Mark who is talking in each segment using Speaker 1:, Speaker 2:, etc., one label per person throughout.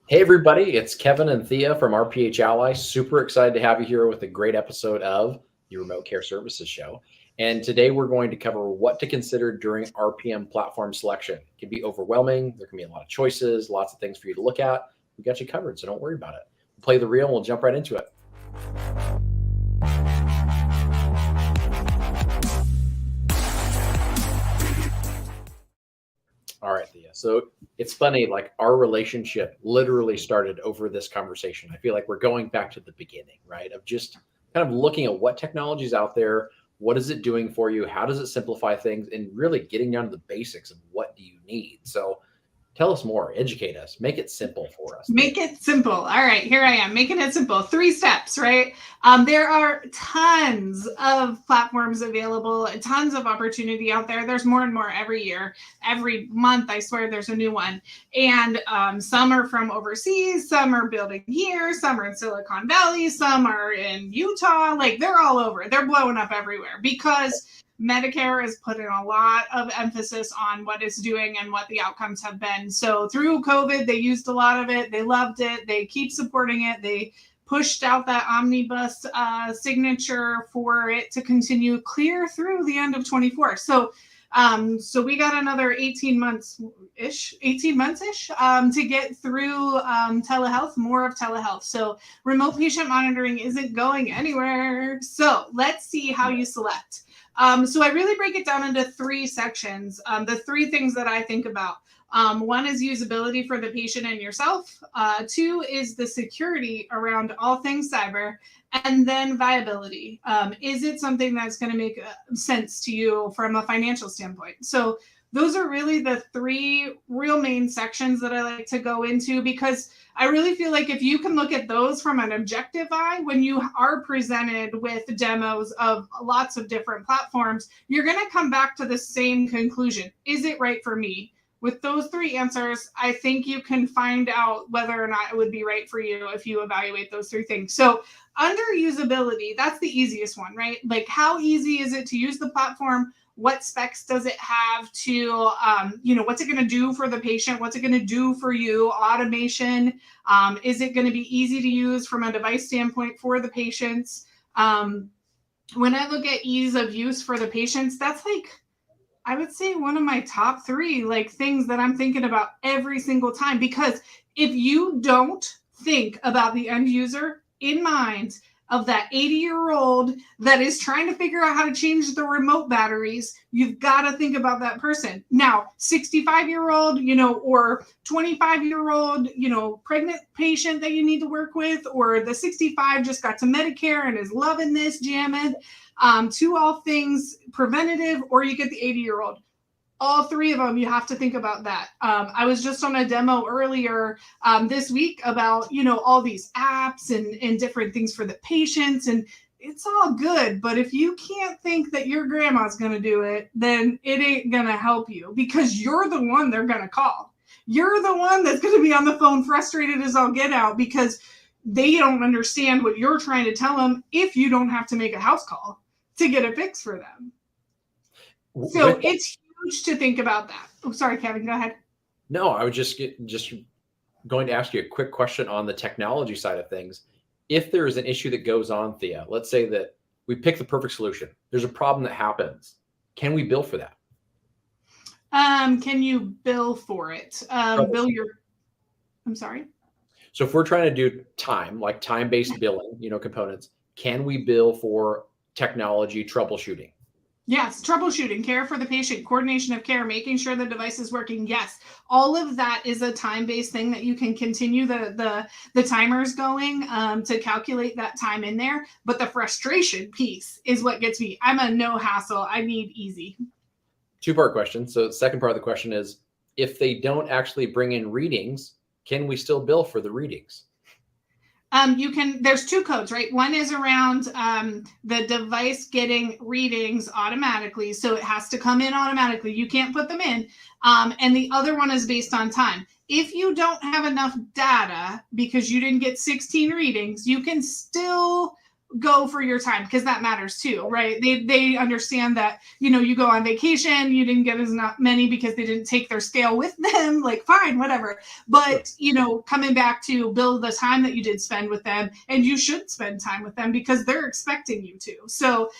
Speaker 1: Hey everybody, it's Kevin and Thea from RPH Ally. Super excited to have you here with a great episode of the Remote Care Services Show. And today we're going to cover what to consider during RPM platform selection. It can be overwhelming. There can be a lot of choices, lots of things for you to look at. We got you covered, so don't worry about it. We'll play the reel and we'll jump right into it. All right, Thea. So it's funny, like our relationship literally started over this conversation. I feel like we're going back to the beginning, right? Of just kind of looking at what technology is out there, what is it doing for you, how does it simplify things, and really getting down to the basics of what do you need. So tell us more, educate us, make it simple for us, Thea.
Speaker 2: Make it simple. All right, here I am making it simple. 3 steps, right? There are tons of platforms available, tons of opportunity out there. There's more and more every year, every month. I swear there's a new one. And some are from overseas, some are building here, some are in Silicon Valley, some are in Utah. Like they're all over. They're blowing up everywhere because Medicare is putting a lot of emphasis on what it's doing and what the outcomes have been. So through COVID, they used a lot of it. They loved it. They keep supporting it. They pushed out that omnibus signature for it to continue clear through the end of 24. So we got another 18 months ish to get through telehealth, more of telehealth. So remote patient monitoring isn't going anywhere. So let's see how you select. So I really break it down into 3 sections. The 3 things that I think about. 1 is usability for the patient and yourself. 2 is the security around all things cyber. And then viability. Is it something that's going to make sense to you from a financial standpoint? So those are really the 3 real main sections that I like to go into, because I really feel like if you can look at those from an objective eye, when you are presented with demos of lots of different platforms, you're going to come back to the same conclusion. Is it right for me? With those 3 answers, I think you can find out whether or not it would be right for you if you evaluate those 3 things. So under usability, that's the easiest one, right? Like how easy is it to use the platform? What specs does it have to, what's it going to do for the patient? What's it going to do for you? Automation. Is it going to be easy to use from a device standpoint for the patients? When I look at ease of use for the patients, that's like, I would say one of my top 3 like things that I'm thinking about every single time, because if you don't think about the end user in mind of that 80-year-old that is trying to figure out how to change the remote batteries, you've got to think about that person. Now, 65-year-old, or 25-year-old, pregnant patient that you need to work with, or the 65 just got to Medicare and is loving this, jamming, to all things preventative, or you get the 80-year-old. All 3 of them, you have to think about that. I was just on a demo earlier this week about, all these apps and different things for the patients, and it's all good. But if you can't think that your grandma's going to do it, then it ain't going to help you, because you're the one they're going to call. You're the one that's going to be on the phone frustrated as all get out because they don't understand what you're trying to tell them if you don't have to make a house call to get a fix for them. So it's huge to think about that. Oh, sorry, Kevin, go ahead.
Speaker 1: No, I was just going to ask you a quick question on the technology side of things. If there is an issue that goes on, Thea, let's say that we pick the perfect solution. There's a problem that happens. Can we bill for that?
Speaker 2: Can you bill for it? I'm sorry.
Speaker 1: So if we're trying to do time, like time-based billing, components, can we bill for technology troubleshooting?
Speaker 2: Yes, troubleshooting, care for the patient, coordination of care, making sure the device is working. Yes, all of that is a time-based thing that you can continue the timers going to calculate that time in there. But the frustration piece is what gets me. I'm a no hassle. I need easy.
Speaker 1: 2-part question. So the second part of the question is, if they don't actually bring in readings, can we still bill for the readings?
Speaker 2: There's 2 codes, right? One is around the device getting readings automatically. So it has to come in automatically. You can't put them in. And the other one is based on time. If you don't have enough data because you didn't get 16 readings, you can still go for your time, because that matters too, right? They understand that, you go on vacation, you didn't get as many because they didn't take their scale with them, like fine, whatever. But, coming back to build the time that you did spend with them, and you should spend time with them because they're expecting you to. So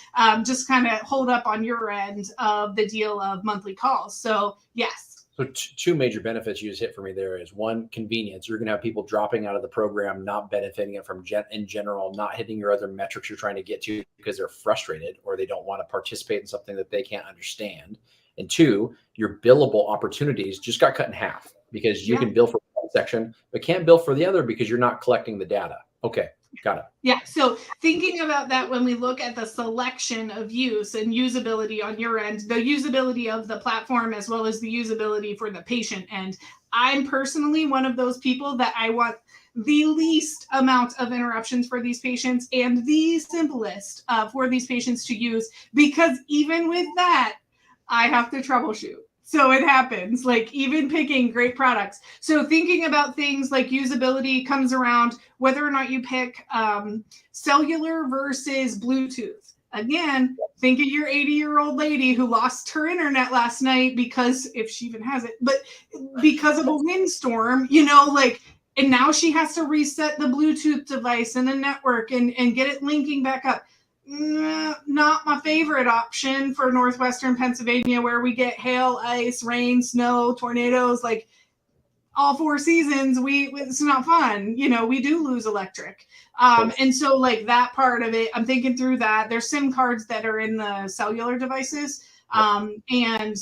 Speaker 2: just kind of hold up on your end of the deal of monthly calls. So yes.
Speaker 1: So two major benefits you just hit for me there is one, convenience. You're going to have people dropping out of the program, not benefiting it from in general, not hitting your other metrics you're trying to get to because they're frustrated or they don't want to participate in something that they can't understand. And two, your billable opportunities just got cut in half because you can bill for one section, but can't bill for the other because you're not collecting the data. Okay. Got it.
Speaker 2: Yeah. So thinking about that, when we look at the selection of use and usability on your end, the usability of the platform, as well as the usability for the patient end, I'm personally one of those people that I want the least amount of interruptions for these patients and the simplest for these patients to use, because even with that, I have to troubleshoot. So it happens, like even picking great products. So thinking about things like usability comes around whether or not you pick cellular versus Bluetooth. Again, think of your 80-year-old lady who lost her internet last night because, if she even has it, but because of a windstorm, and now she has to reset the Bluetooth device and the network and get it linking back up. Not my favorite option for Northwestern Pennsylvania, where we get hail, ice, rain, snow, tornadoes, like all 4 seasons. It's not fun. We do lose electric. And so like that part of it, I'm thinking through that. There's SIM cards that are in the cellular devices. And,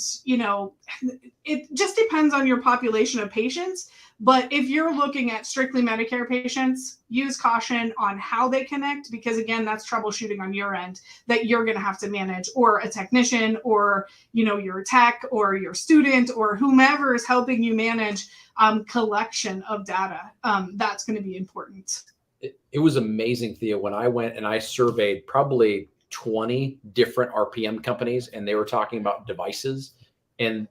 Speaker 2: it just depends on your population of patients. But if you're looking at strictly Medicare patients, use caution on how they connect, because again, that's troubleshooting on your end that you're going to have to manage, or a technician, or, your tech, or your student, or whomever is helping you manage collection of data. That's going to be important.
Speaker 1: It was amazing, Thea, when I went and I surveyed probably 20 different RPM companies, and they were talking about devices, and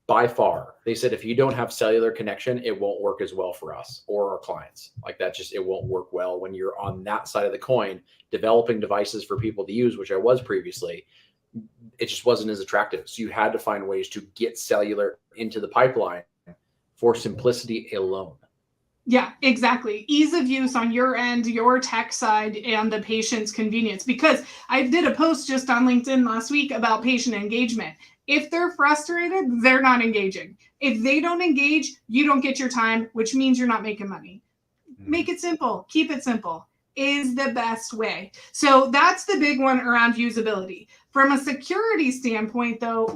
Speaker 1: by far, they said, if you don't have cellular connection, it won't work as well for us or our clients. Like that, it won't work well when you're on that side of the coin, developing devices for people to use, which I was previously. It just wasn't as attractive. So you had to find ways to get cellular into the pipeline for simplicity alone.
Speaker 2: Yeah, exactly. Ease of use on your end, your tech side, and the patient's convenience. Because I did a post just on LinkedIn last week about patient engagement. If they're frustrated, they're not engaging. If they don't engage, you don't get your time, which means you're not making money. Make it simple. Keep it simple is the best way. So that's the big one around usability. From a security standpoint, though,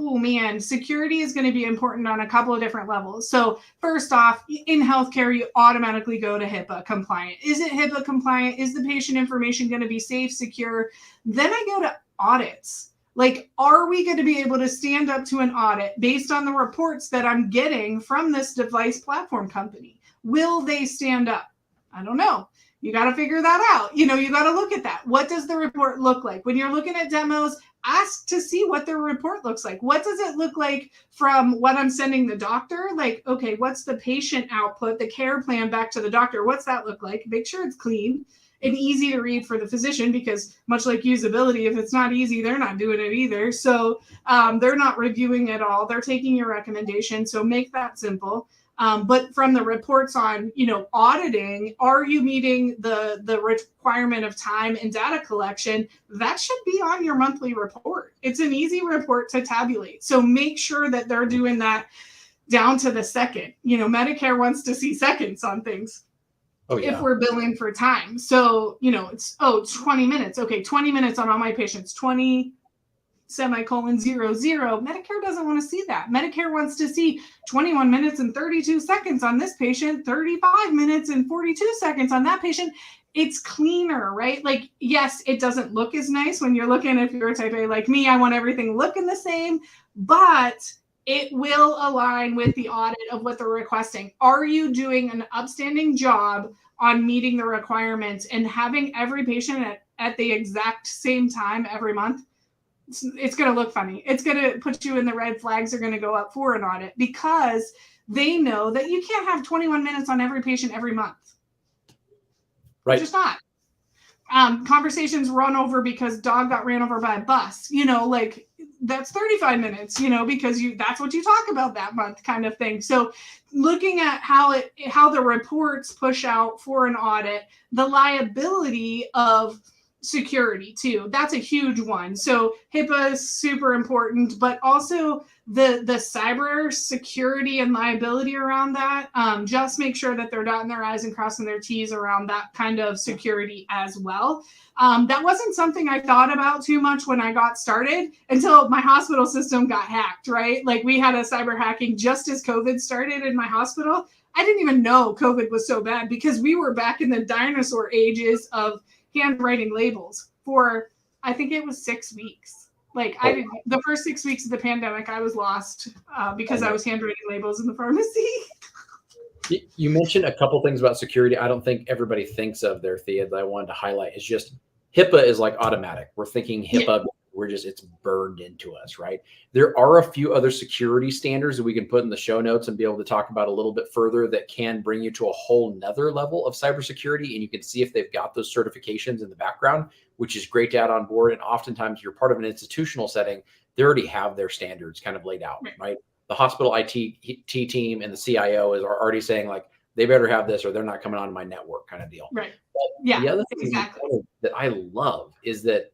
Speaker 2: security is going to be important on a couple of different levels. So first off, in healthcare, you automatically go to HIPAA compliant. Is it HIPAA compliant? Is the patient information going to be safe, secure? Then I go to audits. Like, are we going to be able to stand up to an audit based on the reports that I'm getting from this device platform company? Will they stand up? I don't know. You got to figure that out. You got to look at that. What does the report look like? When you're looking at demos, ask to see what their report looks like. What does it look like from what I'm sending the doctor? Like, okay, what's the patient output, the care plan back to the doctor? What's that look like? Make sure it's clean and easy to read for the physician, because much like usability, if it's not easy, they're not doing it either. So they're not reviewing at all. They're taking your recommendation. So make that simple. But from the reports on, auditing, are you meeting the requirement of time and data collection? That should be on your monthly report. It's an easy report to tabulate. So make sure that they're doing that down to the second. Medicare wants to see seconds on things. Oh, yeah. If we're billing for time. So, it's 20 minutes. Okay, 20 minutes on all my patients, 20 semicolon 00. Medicare doesn't want to see that. Medicare wants to see 21 minutes and 32 seconds on this patient, 35 minutes and 42 seconds on that patient. It's cleaner, right? Like, yes, it doesn't look as nice when you're looking, if you're a type A like me, I want everything looking the same, but it will align with the audit of what they're requesting. Are you doing an upstanding job on meeting the requirements and having every patient at the exact same time every month? It's going to look funny. It's going to put you in the red flags are going to go up for an audit, because they know that you can't have 21 minutes on every patient every month.
Speaker 1: Right.
Speaker 2: Just not. Conversations run over because dog got ran over by a bus, like that's 35 minutes, because that's what you talk about that month, kind of thing. So looking at how the reports push out for an audit, the liability of security too, that's a huge one. So HIPAA is super important, but also the cyber security and liability around that. Just make sure that they're dotting their I's and crossing their T's around that kind of security as well. That wasn't something I thought about too much when I got started until my hospital system got hacked, right? Like we had a cyber hacking just as COVID started in my hospital. I didn't even know COVID was so bad because we were back in the dinosaur ages of handwriting labels for, I think it was 6 weeks. Like the first 6 weeks of the pandemic, I was lost because I was handwriting labels in the pharmacy.
Speaker 1: You mentioned a couple things about security I don't think everybody thinks of there, Thea, that I wanted to highlight. Is just HIPAA is like automatic. We're thinking HIPAA, it's burned into us, right? There are a few other security standards that we can put in the show notes and be able to talk about a little bit further that can bring you to a whole nother level of cybersecurity. And you can see if they've got those certifications in the background, which is great to add on board. And oftentimes you're part of an institutional setting, they already have their standards kind of laid out, right? The hospital IT team and the CIO are already saying like, they better have this or they're not coming onto my network kind of deal.
Speaker 2: Right.
Speaker 1: But the other thing that I love is that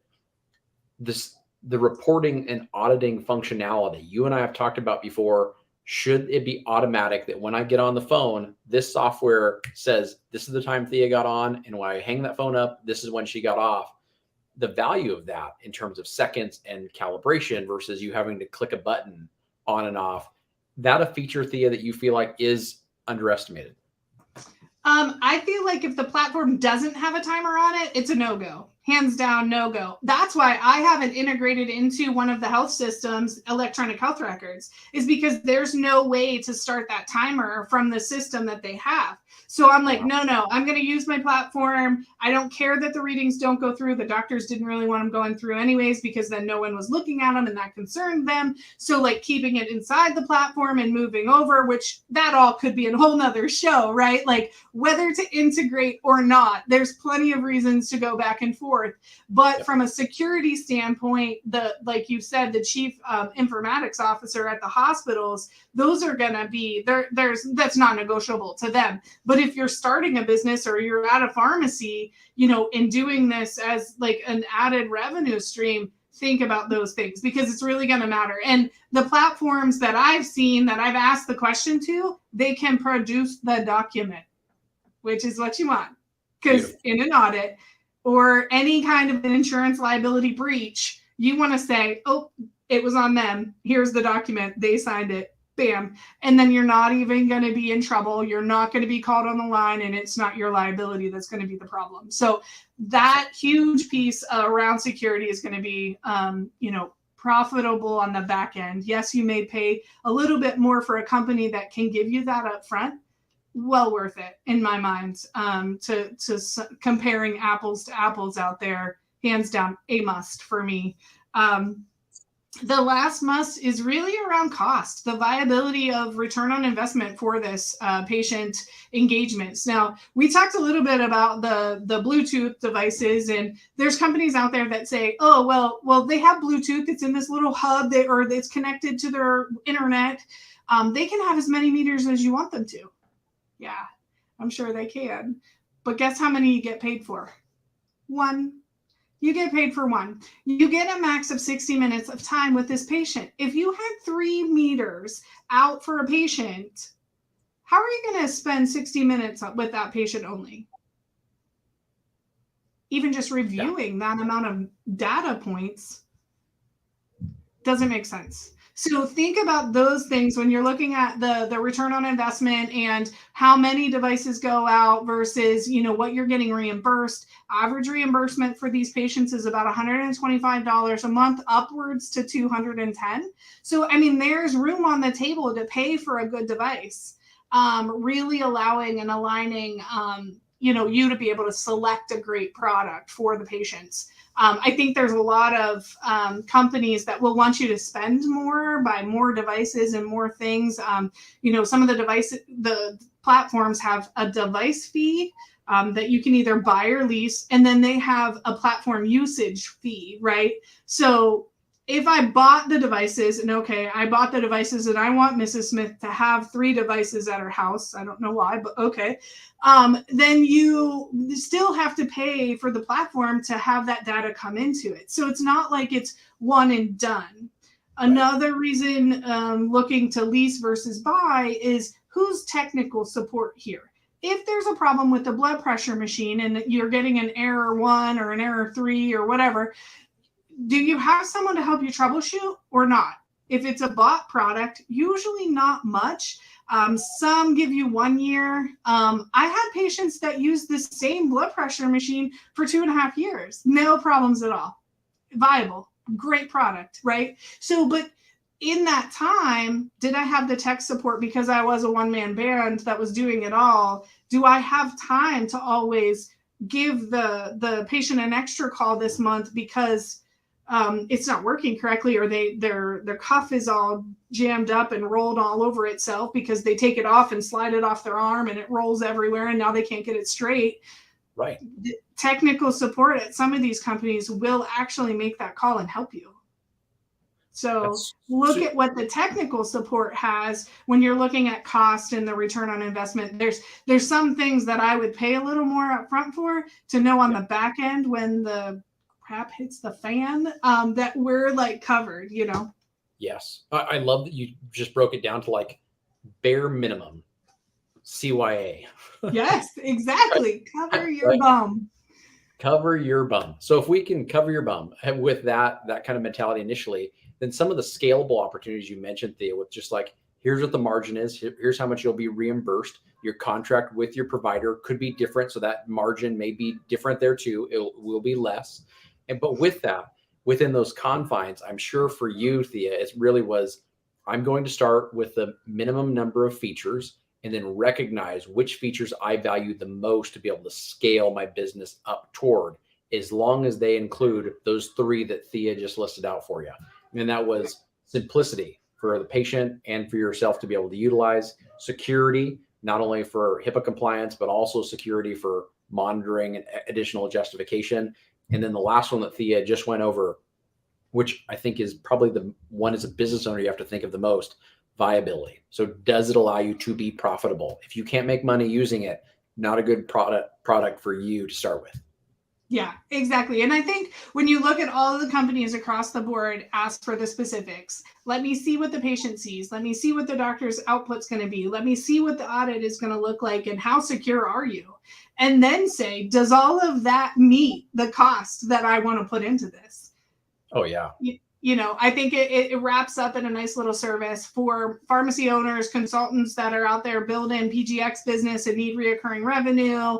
Speaker 1: the reporting and auditing functionality you and I have talked about before, should it be automatic that when I get on the phone, this software says, this is the time Thea got on. And when I hang that phone up, this is when she got off. The value of that in terms of seconds and calibration versus you having to click a button on and off, that a feature, Thea, that you feel like is underestimated?
Speaker 2: I feel like if the platform doesn't have a timer on it, it's a no-go. Hands down, no-go. That's why I haven't integrated into one of the health systems electronic health records, is because there's no way to start that timer from the system that they have. So I'm like, no, I'm going to use my platform. I don't care that the readings don't go through. The doctors didn't really want them going through anyways, because then no one was looking at them and that concerned them. So like keeping it inside the platform and moving over, which that all could be a whole nother show, right? Like whether to integrate or not, there's plenty of reasons to go back and forth. But from a security standpoint, like you said, the chief informatics officer at the hospitals, those are going to be that's not negotiable to them. But if you're starting a business or you're at a pharmacy, and doing this as like an added revenue stream, think about those things because it's really going to matter. And the platforms that I've seen that I've asked the question to, they can produce the document, which is what you want. Because in an audit or any kind of an insurance liability breach, you want to say, oh, it was on them. Here's the document. They signed it. Bam. And then you're not even going to be in trouble. You're not going to be called on the line, and it's not your liability that's going to be the problem. So that huge piece around security is going to be, profitable on the back end. Yes, you may pay a little bit more for a company that can give you that up front. Well worth it in my mind. To comparing apples to apples out there, hands down, a must for me. The last must is really around cost, the viability of return on investment for this patient engagements. Now, we talked a little bit about the Bluetooth devices, and there's companies out there that say, oh, well, they have Bluetooth. It's in this little hub or it's connected to their internet. They can have as many meters as you want them to. Yeah, I'm sure they can. But guess how many you get paid for? One. You get paid for one. You get a max of 60 minutes of time with this patient. If you had 3 meters out for a patient, how are you going to spend 60 minutes with that patient only? Even just reviewing that amount of data points doesn't make sense. So think about those things when you're looking at the return on investment and how many devices go out versus, what you're getting reimbursed. Average reimbursement for these patients is about $125 a month, upwards to $210. So, there's room on the table to pay for a good device, really allowing and aligning, you to be able to select a great product for the patients. I think there's a lot of companies that will want you to spend more, buy more devices and more things. Some of the platforms have a device fee that you can either buy or lease, and then they have a platform usage fee, right? So if I bought the devices, and okay, I bought the devices and I want Mrs. Smith to have 3 devices at her house. I don't know why, but okay. Then you still have to pay for the platform to have that data come into it. So it's not like it's one and done. Another reason looking to lease versus buy is who's technical support here. If there's a problem with the blood pressure machine and you're getting an error 1 or an error 3 or whatever, do you have someone to help you troubleshoot or not? If it's a bought product, usually not much. Some give you 1 year. I had patients that used the same blood pressure machine for 2.5 years. No problems at all. Viable, great product, right? So, but in that time, did I have the tech support because I was a one-man band that was doing it all? Do I have time to always give the patient an extra call this month because it's not working correctly, or their cuff is all jammed up and rolled all over itself because they take it off and slide it off their arm and it rolls everywhere and now they can't get it straight.
Speaker 1: Right.
Speaker 2: The technical support at some of these companies will actually make that call and help you. So look at what the technical support has when you're looking at cost and the return on investment. There's some things that I would pay a little more upfront for to know on the back end when the crap hits the fan, that we're like covered, you know?
Speaker 1: Yes. I love that you just broke it down to like bare minimum CYA.
Speaker 2: Yes, exactly. Cover your bum.
Speaker 1: Cover your bum. So if we can cover your bum with that kind of mentality initially, then some of the scalable opportunities you mentioned, Thea, with just like, here's what the margin is, here's how much you'll be reimbursed. Your contract with your provider could be different, so that margin may be different there too. It will be less. But with that, within those confines, I'm sure for you, Thea, it really was, I'm going to start with the minimum number of features and then recognize which features I value the most to be able to scale my business up toward, as long as they include those 3 that Thea just listed out for you. And that was simplicity for the patient and for yourself to be able to utilize, security, not only for HIPAA compliance, but also security for monitoring and additional justification. And then the last one that Thea just went over, which I think is probably the one as a business owner you have to think of the most, viability. So does it allow you to be profitable? If you can't make money using it, not a good product for you to start with.
Speaker 2: Yeah, exactly. And I think when you look at all of the companies across the board, ask for the specifics. Let me see what the patient sees. Let me see what the doctor's output's going to be. Let me see what the audit is going to look like and how secure are you? And then say, does all of that meet the cost that I want to put into this?
Speaker 1: Oh, yeah.
Speaker 2: You know, I think it wraps up in a nice little service for pharmacy owners, consultants that are out there building PGX business and need reoccurring revenue.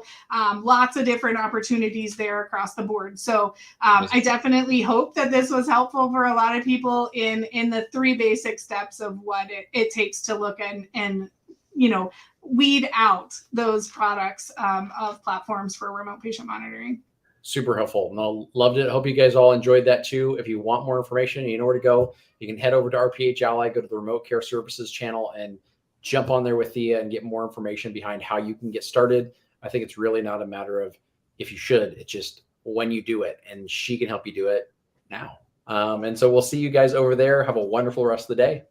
Speaker 2: Lots of different opportunities there across the board. So I definitely hope that this was helpful for a lot of people in the 3 basic steps of what it takes to look and you know, weed out those products of platforms for remote patient monitoring.
Speaker 1: Super helpful. No, loved it. Hope you guys all enjoyed that too. If you want more information, you know where to go. You can head over to RPH Ally, go to the Remote Care Services channel and jump on there with Thea and get more information behind how you can get started. I think it's really not a matter of if you should, it's just when you do it, and she can help you do it now. And so we'll see you guys over there. Have a wonderful rest of the day.